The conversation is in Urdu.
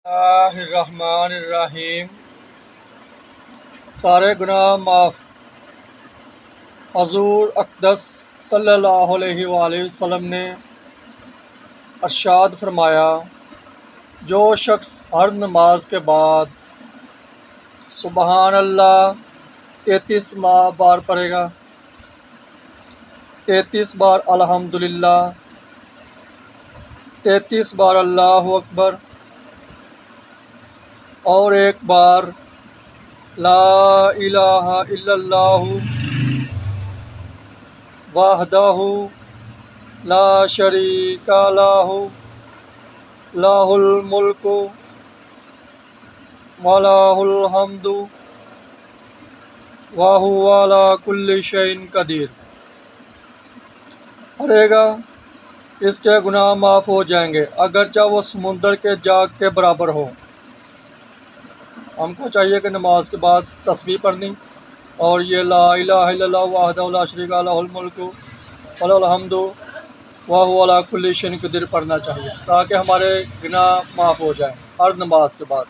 اللہ الرحمن الرحیم۔ سارے گناہ معاف۔ حضور اقدس صلی اللہ علیہ وآلہ وسلم نے ارشاد فرمایا، جو شخص ہر نماز کے بعد سبحان اللہ 33 بار پڑھے گا، 33 بار الحمدللہ، 33 بار اللہ اکبر اور ایک بار لا الہ الا اللہ وحدہ لا شریک لہ لہ الملک ولہ الحمد وہو علی کل شیء قدیر پڑھے گا، اس کے گناہ معاف ہو جائیں گے اگرچہ وہ سمندر کے جاگ کے برابر ہو۔ ہم کو چاہیے کہ نماز کے بعد تسبیح پڑھنی اور یہ لا الہ الا اللہ وحدہ لا شریک لہ لہ الملک ولہ الحمد وہو علی کل شیء قدیر پڑھنا چاہیے تاکہ ہمارے گناہ معاف ہو جائیں ہر نماز کے بعد۔